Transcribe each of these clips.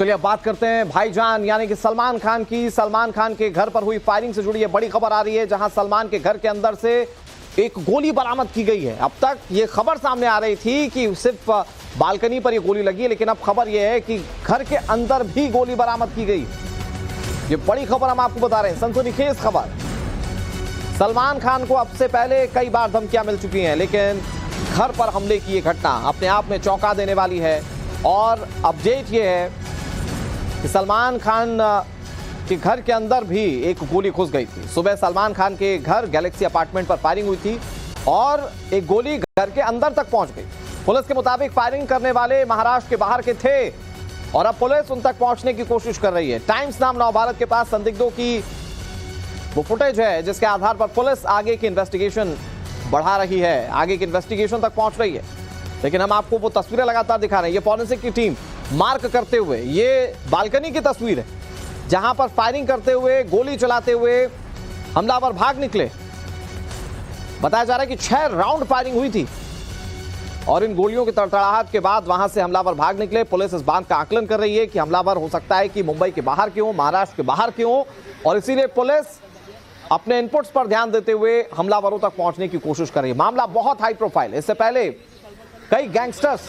चलिए अब बात करते हैं भाईजान यानी कि सलमान खान की। सलमान खान के घर पर हुई फायरिंग से जुड़ी ये बड़ी खबर आ रही है, जहां सलमान के घर के अंदर से एक गोली बरामद की गई है। अब तक ये खबर सामने आ रही थी कि सिर्फ बालकनी पर ये गोली लगी है, लेकिन अब खबर ये है कि घर के अंदर भी गोली बरामद की गई। ये बड़ी खबर हम आपको बता रहे हैं, सनसनीखेज खबर। सलमान खान को अब से पहले कई बार धमकियां मिल चुकी हैं, लेकिन घर पर हमले की ये घटना अपने आप में चौंका देने वाली है। और अपडेट ये है कि सलमान खान के घर के अंदर भी एक गोली घुस गई थी। सुबह सलमान खान के घर गैलेक्सी अपार्टमेंट पर फायरिंग हुई थी और एक गोली घर के अंदर तक पहुंच गई। पुलिस के मुताबिक फायरिंग करने वाले महाराष्ट्र के बाहर के थे और अब पुलिस उन तक पहुंचने की कोशिश कर रही है। टाइम्स नाम नवभारत के पास संदिग्धों की वो फुटेज है, जिसके आधार पर पुलिस आगे की इन्वेस्टिगेशन बढ़ा रही है, आगे की इन्वेस्टिगेशन तक पहुंच रही है। लेकिन हम आपको वो तस्वीरें लगातार दिखा रहे हैं। ये फॉरेंसिक की टीम मार्क करते हुए, ये बालकनी की तस्वीर है जहां पर फायरिंग करते हुए, गोली चलाते हुए हमलावर भाग निकले। बताया जा रहा है कि 6 राउंड फायरिंग हुई थी और इन गोलियों की तड़तड़ाहट के बाद वहां से हमलावर भाग निकले। पुलिस इस बात का आकलन कर रही है कि हमलावर हो सकता है कि मुंबई के बाहर के हो, महाराष्ट्र के बाहर के हो, और इसीलिए पुलिस अपने इनपुट्स पर ध्यान देते हुए हमलावरों तक पहुंचने की कोशिश कर रही है। मामला बहुत हाई प्रोफाइल। इससे पहले कई गैंगस्टर्स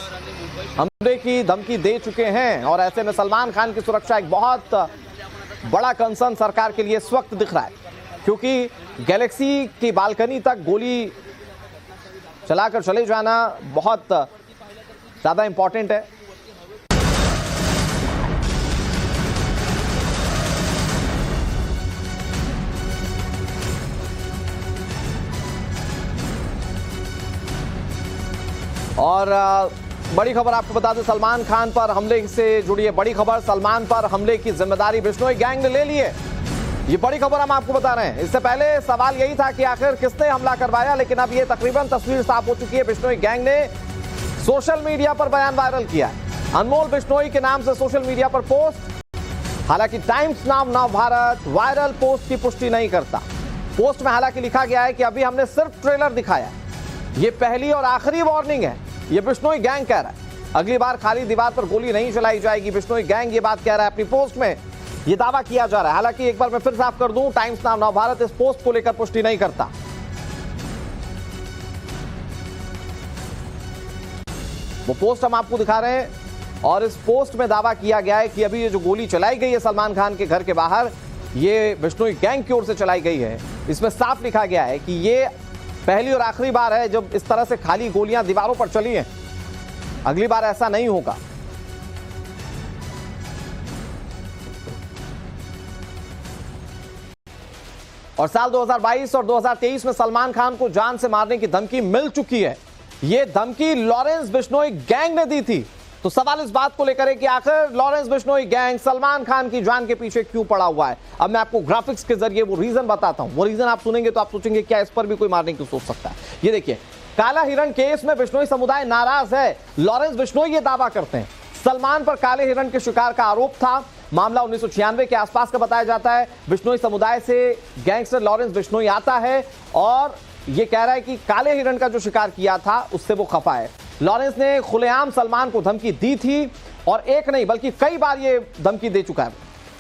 हमले की धमकी दे चुके हैं और ऐसे में सलमान खान की सुरक्षा एक बहुत बड़ा कंसर्न सरकार के लिए इस वक्त दिख रहा है, क्योंकि गैलेक्सी की बालकनी तक गोली चलाकर चले जाना बहुत ज्यादा इंपॉर्टेंट है। और बड़ी खबर आपको बता दें, सलमान खान पर हमले से जुड़ी है बड़ी खबर। सलमान पर हमले की जिम्मेदारी बिश्नोई गैंग ने ले ली है। ये बड़ी खबर हम आपको बता रहे हैं। इससे पहले सवाल यही था कि आखिर किसने हमला करवाया, लेकिन अब ये तकरीबन तस्वीर साफ हो चुकी है। बिश्नोई गैंग ने सोशल मीडिया पर बयान वायरल किया है। अनमोल बिश्नोई के नाम से सोशल मीडिया पर पोस्ट। हालांकि टाइम्स नाम नवभारत वायरल पोस्ट की पुष्टि नहीं करता। पोस्ट में हालांकि लिखा गया है कि अभी हमने सिर्फ ट्रेलर दिखाया, ये पहली और आखिरी वार्निंग है। ये बिश्नोई गैंग कह रहा है, अगली बार खाली दीवार पर गोली नहीं चलाई जाएगी। बिश्नोई गैंग ये बात कह रहा है अपनी पोस्ट में, ये दावा किया जा रहा है। हालांकि एक बार मैं फिर साफ कर दूं, टाइम्स नाम नवभारत इस पोस्ट को लेकर पुष्टि नहीं करता। वो पोस्ट हम आपको दिखा रहे हैं और इस पोस्ट में दावा किया गया है कि अभी ये जो गोली चलाई गई है सलमान खान के घर के बाहर, ये बिश्नोई गैंग की ओर से चलाई गई है। इसमें साफ लिखा गया है कि ये पहली और आखिरी बार है जब इस तरह से खाली गोलियां दीवारों पर चली हैं, अगली बार ऐसा नहीं होगा। और साल 2022 और 2023 में सलमान खान को जान से मारने की धमकी मिल चुकी है। यह धमकी लॉरेंस बिश्नोई गैंग ने दी थी। तो सवाल इस बात को लेकर है कि आखिर लॉरेंस बिश्नोई गैंग सलमान खान की जान के पीछे क्यों पड़ा हुआ है। अब मैं आपको ग्राफिक्स के जरिए वो रीजन बताता हूं। वो रीजन आप सुनेंगे तो आप सोचेंगे क्या इस पर भी कोई मारने की सोच सकता है। ये देखिए, काला हिरण केस में बिश्नोई समुदाय नाराज है। लॉरेंस बिश्नोई ये दावा करते हैं सलमान पर काले हिरण के शिकार का आरोप था। मामला 1996 के आसपास का बताया जाता है। बिश्नोई समुदाय से गैंगस्टर लॉरेंस बिश्नोई आता है और ये कह रहा है कि काले हिरण का जो शिकार किया था उससे वो खफा है। लॉरेंस ने खुलेआम सलमान को धमकी दी थी और एक नहीं बल्कि कई बार ये धमकी दे चुका है।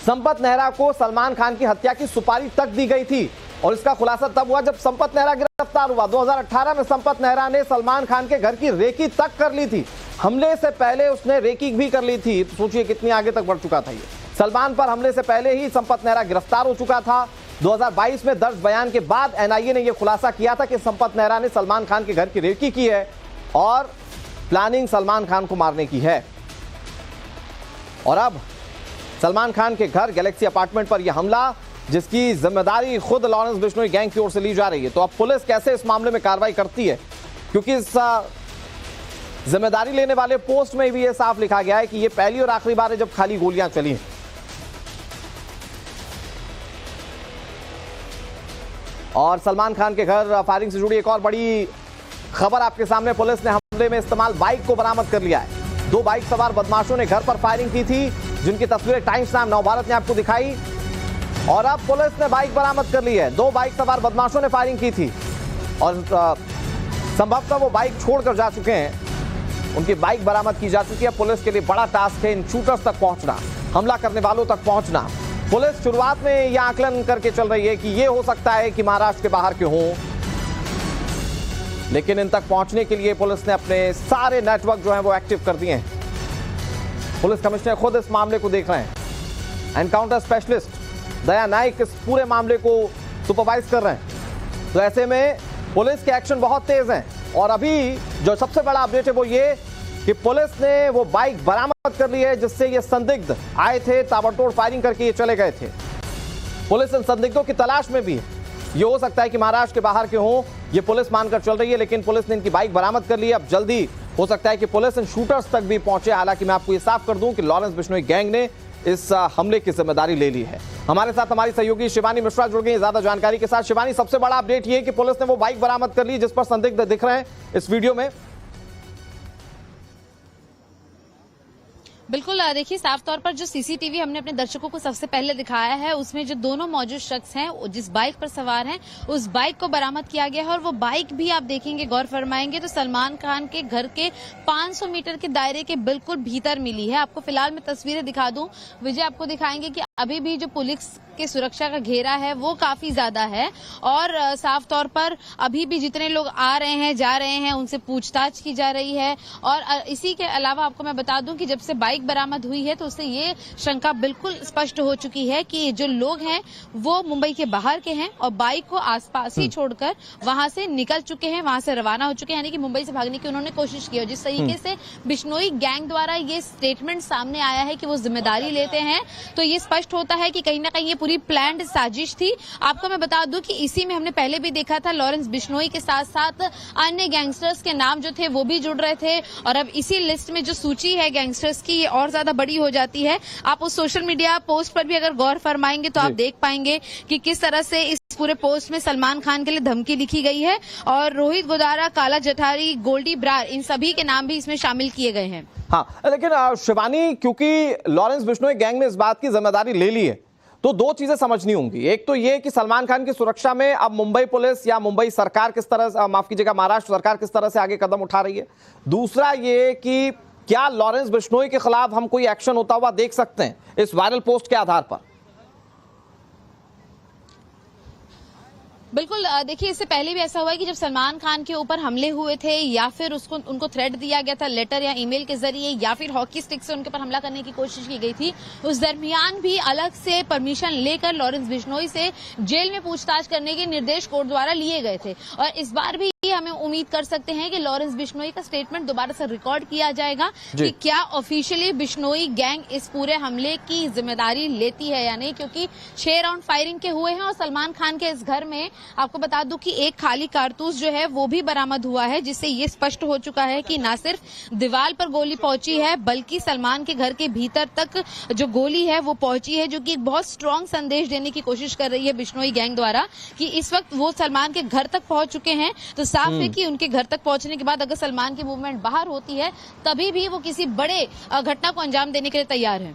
संपत नेहरा को सलमान खान की हत्या की सुपारी तक दी गई थी और इसका खुलासा तब हुआ जब संपत नेहरा गिरफ्तार हुआ। 2018 में संपत नेहरा ने सलमान खान के घर की रेकी तक कर ली थी। हमले से पहले उसने रेकी भी कर ली थी। तो सोचिए कितनी आगे तक बढ़ चुका था ये। सलमान पर हमले से पहले ही संपत नेहरा गिरफ्तार हो चुका था। 2022 में दर्ज बयान के बाद एनआईए ने यह खुलासा किया था कि संपत नेहरा ने सलमान खान के घर की रेकी की है और प्लानिंग सलमान खान को मारने की है। और अब सलमान खान के घर गैलेक्सी अपार्टमेंट पर यह हमला, जिसकी जिम्मेदारी खुद लॉरेंस बिश्नोई गैंग की ओर से ली जा रही है। तो अब पुलिस कैसे इस मामले में कार्रवाई करती है, क्योंकि इस जिम्मेदारी लेने वाले पोस्ट में भी यह साफ लिखा गया है कि यह पहली और आखिरी बार है जब खाली गोलियां चली हैं। और सलमान खान के घर फायरिंग से जुड़ी एक और बड़ी खबर आपके सामने। पुलिस ने हमले में इस्तेमाल बाइक को बरामद कर लिया है। 2 बाइक सवार बदमाशों ने घर पर फायरिंग की थी, जिनकी तस्वीरें टाइम्स नाम नवभारत ने आपको दिखाई। और अब पुलिस ने बाइक बरामद कर ली है। 2 बाइक सवार बदमाशों ने फायरिंग की थी और संभवतः वो बाइक छोड़कर जा चुके हैं। उनकी बाइक बरामद की जा चुकी है। पुलिस के लिए बड़ा टास्क है इन शूटर्स तक पहुंचना। हमला करने वालों तक पहुंचना। पुलिस शुरुआत में यह आकलन करके चल रही है कि यह हो सकता है कि महाराष्ट्र के बाहर के हों, लेकिन इन तक पहुंचने के लिए पुलिस ने अपने सारे नेटवर्क जो हैं वो एक्टिव कर दिए हैं। पुलिस कमिश्नर खुद इस मामले को देख रहे हैं। एनकाउंटर स्पेशलिस्ट दया नाइक इस पूरे मामले को सुपरवाइज कर रहे हैं। तो ऐसे में पुलिस के एक्शन बहुत तेज हैं और अभी जो सबसे बड़ा अपडेट है वो ये कि पुलिस ने वो बाइक बरामद कर ली है जिससे ये संदिग्ध आए थे, ताबड़तोड़ फायरिंग करके ये चले गए थे। पुलिस इन संदिग्धों की तलाश में भी है। ये हो सकता है कि महाराष्ट्र के बाहर के हों, ये पुलिस मानकर चल रही है, लेकिन पुलिस ने इनकी बाइक बरामद कर ली है। अब जल्दी हो सकता है कि पुलिस इन शूटर्स तक भी पहुंचे। हालांकि मैं आपको ये साफ कर दूं कि लॉरेंस बिश्नोई गैंग ने इस हमले की जिम्मेदारी ले ली है। हमारे साथ हमारी सहयोगी शिवानी मिश्रा जुड़ गई ज्यादा जानकारी के साथ। शिवानी, सबसे बड़ा अपडेट ये कि पुलिस ने वो बाइक बरामद कर ली जिस पर संदिग्ध दिख रहे हैं इस वीडियो में। बिल्कुल, देखिए साफ तौर पर जो सीसीटीवी हमने अपने दर्शकों को सबसे पहले दिखाया है उसमें जो दोनों मौजूद शख्स हैं जिस बाइक पर सवार हैं उस बाइक को बरामद किया गया है और वो बाइक भी आप देखेंगे, गौर फरमाएंगे तो सलमान खान के घर के 500 मीटर के दायरे के बिल्कुल भीतर मिली है। आपको फिलहाल मैं तस्वीरें दिखा दूं, विजय आपको दिखाएंगे कि अभी भी जो पुलिस के सुरक्षा का घेरा है वो काफी ज्यादा है और साफ तौर पर अभी भी जितने लोग आ रहे हैं जा रहे हैं उनसे पूछताछ की जा रही है। और इसी के अलावा आपको मैं बता दूं कि जब से बाइक बरामद हुई है तो उससे ये शंका बिल्कुल स्पष्ट हो चुकी है कि जो लोग हैं वो मुंबई के बाहर के हैं और बाइक को आसपास ही छोड़कर वहां से निकल चुके हैं, वहां से रवाना हो चुके हैं, यानी कि मुंबई से भागने की उन्होंने कोशिश की। और जिस तरीके से बिश्नोई गैंग द्वारा ये स्टेटमेंट सामने आया है कि वो जिम्मेदारी लेते हैं तो ये स्पष्ट होता है कि कहीं ना कहीं ये पूरी प्लान्ड साजिश थी। आपको मैं बता दूं कि इसी में हमने पहले भी देखा था लॉरेंस बिश्नोई के साथ साथ अन्य गैंगस्टर्स के नाम जो थे वो भी जुड़ रहे थे और अब इसी लिस्ट में जो सूची है गैंगस्टर्स की ये और ज्यादा बड़ी हो जाती है। आप उस सोशल मीडिया पोस्ट पर भी अगर गौर फरमाएंगे तो आप देख पाएंगे कि किस तरह से इस पूरे पोस्ट में सलमान खान के लिए धमकी लिखी गई है और रोहित गोदारा, काला जठारी, गोल्डी ब्रार, इन सभी के नाम भी इसमें शामिल किए गए हैं। हाँ, लेकिन शिवानी, क्योंकि लॉरेंस बिश्नोई गैंग ने इस बात की जिम्मेदारी ले ली है तो दो चीजें समझनी होंगी। एक तो ये कि सलमान खान की सुरक्षा में अब मुंबई पुलिस या मुंबई सरकार किस तरह, माफ कीजिएगा, महाराष्ट्र सरकार किस तरह से आगे कदम उठा रही है। दूसरा ये कि क्या लॉरेंस बिश्नोई के खिलाफ हम कोई एक्शन होता हुआ देख सकते हैं इस वायरल पोस्ट के आधार पर। बिल्कुल, देखिए इससे पहले भी ऐसा हुआ है कि जब सलमान खान के ऊपर हमले हुए थे या फिर उनको थ्रेट दिया गया था लेटर या ईमेल के जरिए या फिर हॉकी स्टिक से उनके ऊपर हमला करने की कोशिश की गई थी, उस दरमियान भी अलग से परमिशन लेकर लॉरेंस बिश्नोई से जेल में पूछताछ करने के निर्देश कोर्ट द्वारा लिए गए थे। और इस बार भी हमें उम्मीद कर सकते हैं कि लॉरेंस बिश्नोई का स्टेटमेंट दोबारा से रिकॉर्ड किया जाएगा कि क्या ऑफिशियली बिश्नोई गैंग इस पूरे हमले की जिम्मेदारी लेती है या नहीं, क्योंकि 6 राउंड फायरिंग के हुए हैं और सलमान खान के इस घर में आपको बता दूं कि एक खाली कारतूस जो है वो भी बरामद हुआ है, जिससे ये स्पष्ट हो चुका है कि ना सिर्फ दीवार पर गोली पहुंची है बल्कि सलमान के घर के भीतर तक जो गोली है वो पहुंची है, जो कि एक बहुत स्ट्रांग संदेश देने की कोशिश कर रही है बिश्नोई गैंग द्वारा कि इस वक्त वो सलमान के घर तक पहुंच चुके हैं। तो साफ है कि उनके घर तक पहुंचने के बाद अगर सलमान की मूवमेंट बाहर होती है तभी भी वो किसी बड़े घटना को अंजाम देने के लिए तैयार है।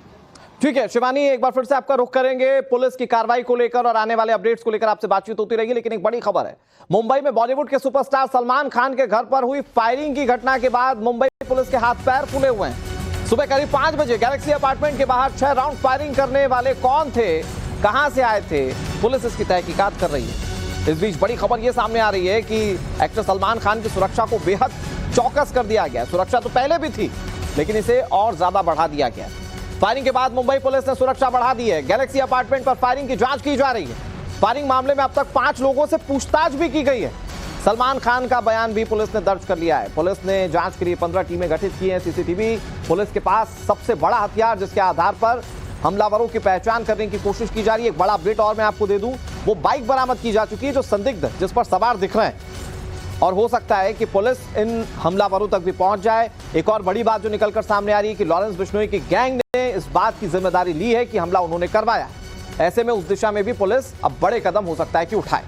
ठीक है शिवानी, एक बार फिर से आपका रुख करेंगे पुलिस की कार्रवाई को लेकर और आने वाले अपडेट्स को लेकर आपसे बातचीत होती रहेगी। लेकिन एक बड़ी खबर है, मुंबई में बॉलीवुड के सुपरस्टार सलमान खान के घर पर हुई फायरिंग की घटना के बाद मुंबई पुलिस के हाथ पैर फूले हुए हैं। सुबह करीब 5 बजे गैलेक्सी अपार्टमेंट के बाहर 6 राउंड फायरिंग करने वाले कौन थे, कहां से आए थे, पुलिस इसकी तहकीकात कर रही है। इस बीच बड़ी खबर यह सामने आ रही है कि एक्टर सलमान खान की सुरक्षा को बेहद चौकस कर दिया गया। सुरक्षा तो पहले भी थी लेकिन इसे और ज्यादा बढ़ा दिया गया। फायरिंग के बाद मुंबई पुलिस ने सुरक्षा बढ़ा दी है। गैलेक्सी अपार्टमेंट पर फायरिंग की जांच की जा रही है। फायरिंग मामले में अब तक 5 लोगों से पूछताछ भी की गई है। सलमान खान का बयान भी पुलिस ने दर्ज कर लिया है। पुलिस ने जांच के लिए 15 टीमें गठित की हैं। सीसीटीवी पुलिस के पास सबसे बड़ा हथियार जिसके आधार पर हमलावरों की पहचान करने की कोशिश की जा रही है। एक बड़ा अपडेट और मैं आपको दे दूं, वो बाइक बरामद की जा चुकी है जो संदिग्ध जिस पर सवार दिख रहे हैं और हो सकता है कि पुलिस इन हमलावरों तक भी पहुंच जाए। एक और बड़ी बात जो निकलकर सामने आ रही है कि लॉरेंस बिश्नोई की गैंग ने इस बात की जिम्मेदारी ली है कि हमला उन्होंने करवाया। ऐसे में उस दिशा में भी पुलिस अब बड़े कदम हो सकता है कि उठाए।